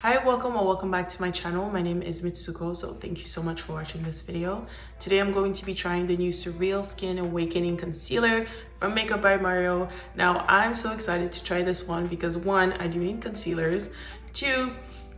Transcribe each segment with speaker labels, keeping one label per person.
Speaker 1: Hi, welcome or welcome back to my channel. My name is Mitsuko, so thank you so much for watching this video. Today I'm going to be trying the new Surrealskin Awakening Concealer from Makeup by Mario. Now I'm so excited to try this one because one, I do need concealers. Two,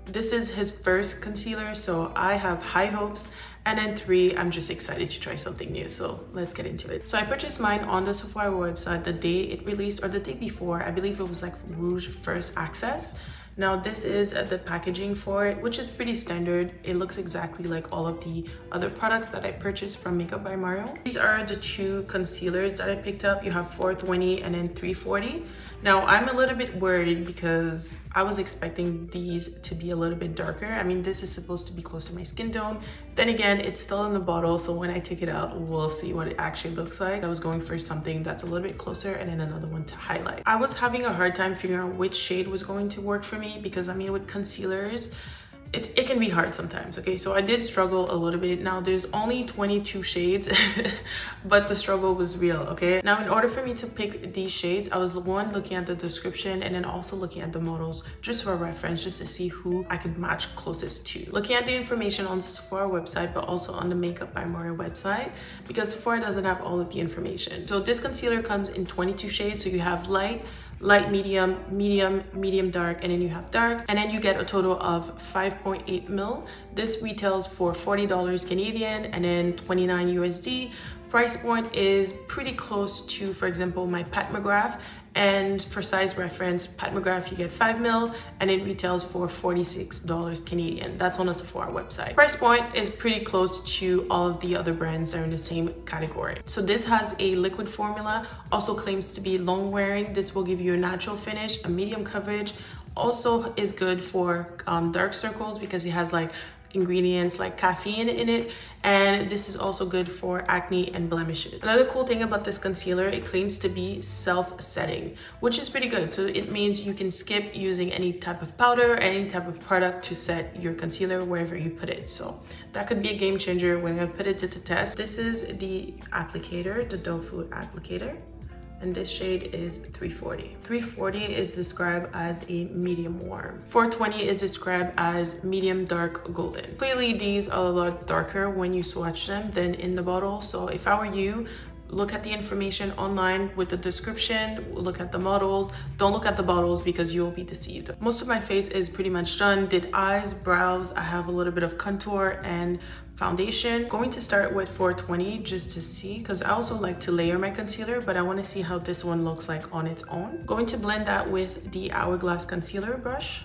Speaker 1: this is his first concealer, so I have high hopes. And then three, I'm just excited to try something new, so let's get into it. So I purchased mine on the Sephora website the day it released, or the day before. I believe it was like Rouge First Access. Now this is the packaging for it, which is pretty standard. It looks exactly like all of the other products that I purchased from Makeup by Mario. These are the two concealers that I picked up. You have 420 and then 340. Now I'm a little bit worried because I was expecting these to be a little bit darker. I mean, this is supposed to be close to my skin tone. Then again, it's still in the bottle, so when I take it out, we'll see what it actually looks like. I was going for something that's a little bit closer and then another one to highlight. I was having a hard time figuring out which shade was going to work for me because I mean, with concealers, it can be hard sometimes, okay? So I did struggle a little bit. Now there's only 22 shades, but the struggle was real, okay? Now in order for me to pick these shades, I was one, looking at the description and then also looking at the models just for reference, just to see who I could match closest to. Looking at the information on the Sephora website, but also on the Makeup by Mario website, because Sephora doesn't have all of the information. So this concealer comes in 22 shades, so you have light, medium, medium dark, and then you have dark, and then you get a total of 5.8 mil. This retails for $40 Canadian and then 29 USD. Price point is pretty close to, for example, my Pat McGrath, and for size reference, Pat McGrath you get 5 mil and it retails for $46 Canadian. That's on the Sephora website. Price point is pretty close to all of the other brands that are in the same category. So this has a liquid formula, also claims to be long wearing. This will give you a natural finish, a medium coverage, also is good for dark circles because it has like ingredients like caffeine in it, and this is also good for acne and blemishes. Another cool thing about this concealer, it claims to be self-setting, which is pretty good. So it means you can skip using any type of powder or any type of product to set your concealer wherever you put it. So that could be a game changer when I put it to the test. This is the applicator, the doe food applicator, and this shade is 340. 340 is described as a medium warm. 420 is described as medium dark golden. Clearly these are a lot darker when you swatch them than in the bottle. So if I were you, look at the information online with the description, look at the models. Don't look at the bottles because you'll be deceived. Most of my face is pretty much done. Did eyes, brows, I have a little bit of contour and foundation. Going to start with 420 just to see, because I also like to layer my concealer, but I want to see how this one looks like on its own. Going to blend that with the Hourglass concealer brush.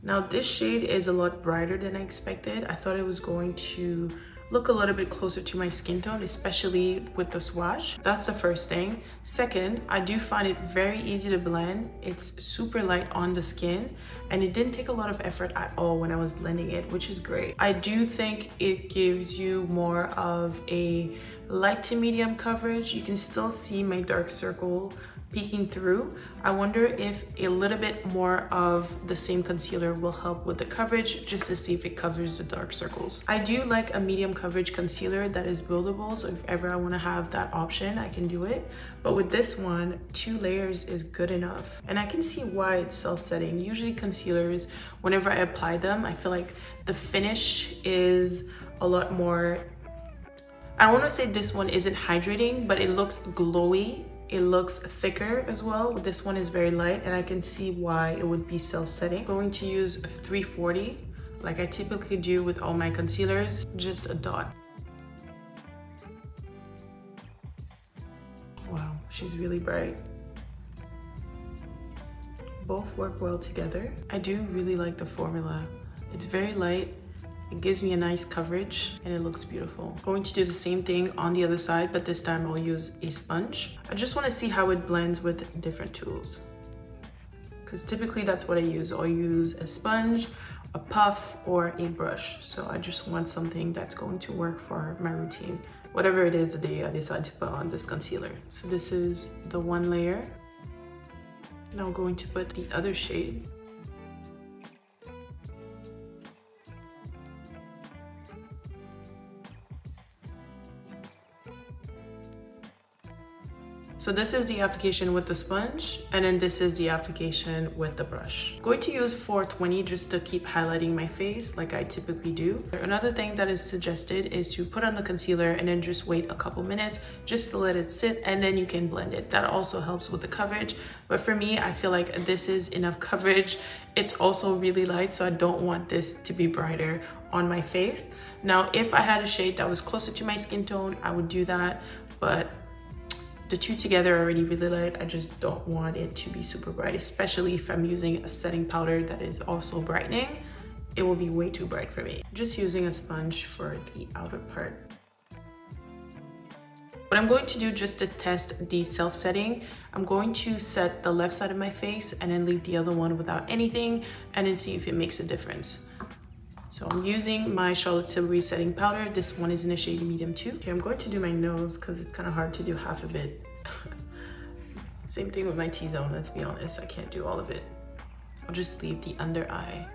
Speaker 1: Now this shade is a lot brighter than I expected. I thought it was going to look a little bit closer to my skin tone, especially with the swatch. That's the first thing. Second, I do find it very easy to blend. It's super light on the skin and it didn't take a lot of effort at all when I was blending it, which is great. I do think it gives you more of a light to medium coverage. You can still see my dark circle peeking through. I wonder if a little bit more of the same concealer will help with the coverage, just to see if it covers the dark circles. I do like a medium coverage concealer that is buildable, so if ever I want to have that option, I can do it. But with this one, 2 layers is good enough. And I can see why it's self-setting. Usually concealers, whenever I apply them, I feel like the finish is a lot more, I don't want to say this one isn't hydrating, but it looks glowy. It looks thicker as well. This one is very light and I can see why it would be self-setting. Going to use 340 like I typically do with all my concealers, just a dot. Wow, she's really bright. Both work well together. I do really like the formula. It's very light. It gives me a nice coverage and it looks beautiful. Going to do the same thing on the other side, but this time I'll use a sponge. I just want to see how it blends with different tools, because typically that's what I use. I'll use a sponge, a puff, or a brush. So I just want something that's going to work for my routine, whatever it is the day I decide to put on this concealer. So this is the one layer. Now I'm going to put the other shade. So this is the application with the sponge, and then this is the application with the brush. I'm going to use 420 just to keep highlighting my face like I typically do. Another thing that is suggested is to put on the concealer and then just wait a couple minutes just to let it sit, and then you can blend it. That also helps with the coverage. But for me, I feel like this is enough coverage. It's also really light, so I don't want this to be brighter on my face. Now, if I had a shade that was closer to my skin tone, I would do that, but the two together are already really light. I just don't want it to be super bright, especially if I'm using a setting powder that is also brightening. It will be way too bright for me. Just using a sponge for the outer part. What I'm going to do just to test the self-setting, I'm going to set the left side of my face and then leave the other one without anything and then see if it makes a difference. So I'm using my Charlotte Tilbury setting powder. This one is in a shade medium 2. Okay, I'm going to do my nose because it's kind of hard to do half of it. Same thing with my T-zone, let's be honest. I can't do all of it. I'll just leave the under eye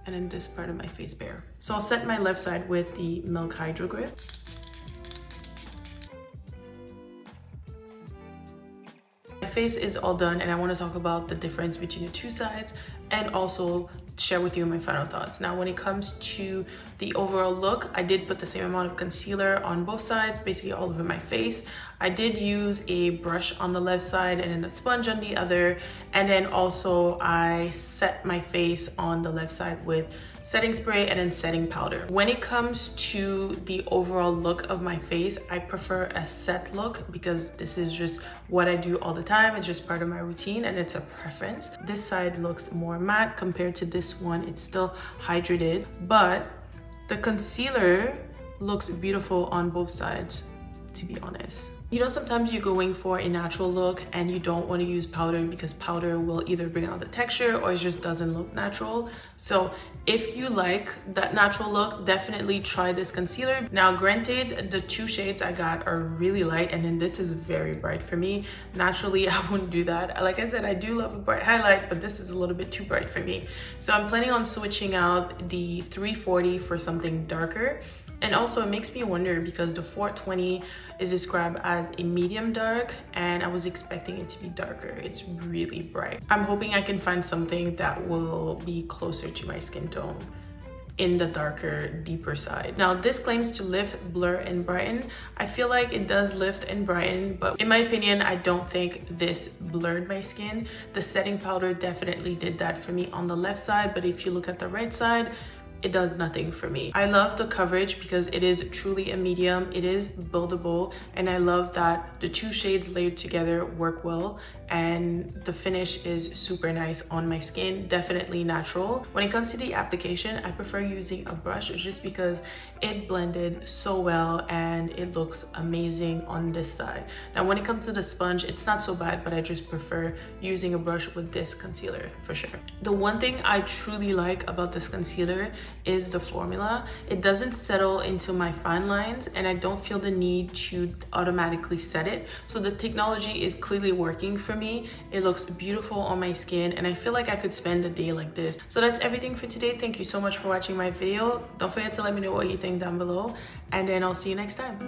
Speaker 1: and then this part of my face bare. So I'll set my left side with the Milk Hydro Grip. My face is all done, and I want to talk about the difference between the two sides and also share with you my final thoughts. Now, when it comes to the overall look, I did put the same amount of concealer on both sides, basically all over my face. I did use a brush on the left side and then a sponge on the other, and then also I set my face on the left side with setting spray and then setting powder. When it comes to the overall look of my face, I prefer a set look because this is just what I do all the time. It's just part of my routine and it's a preference. This side looks more matte compared to this one. It's still hydrated, but the concealer looks beautiful on both sides, to be honest. You know, sometimes you're going for a natural look and you don't want to use powder because powder will either bring out the texture or it just doesn't look natural. So if you like that natural look, definitely try this concealer. Now, granted, the two shades I got are really light and then this is very bright for me. Naturally, I wouldn't do that. Like I said, I do love a bright highlight, but this is a little bit too bright for me. So I'm planning on switching out the 340 for something darker. And also it makes me wonder because the 420 is described as a medium dark and I was expecting it to be darker. It's really bright. I'm hoping I can find something that will be closer to my skin tone in the darker, deeper side. Now, this claims to lift, blur, and brighten. I feel like it does lift and brighten, but in my opinion, I don't think this blurred my skin. The setting powder definitely did that for me on the left side, but if you look at the right side, it does nothing for me. I love the coverage because it is truly a medium. It is buildable, and I love that the two shades layered together work well, and the finish is super nice on my skin. Definitely natural. When it comes to the application, I prefer using a brush just because it blended so well and it looks amazing on this side. Now, when it comes to the sponge, it's not so bad, but I just prefer using a brush with this concealer for sure. The one thing I truly like about this concealer is the formula. It doesn't settle into my fine lines and I don't feel the need to automatically set it. So the technology is clearly working for me. It looks beautiful on my skin and I feel like I could spend a day like this. So that's everything for today. Thank you so much for watching my video. Don't forget to let me know what you think down below, and then I'll see you next time.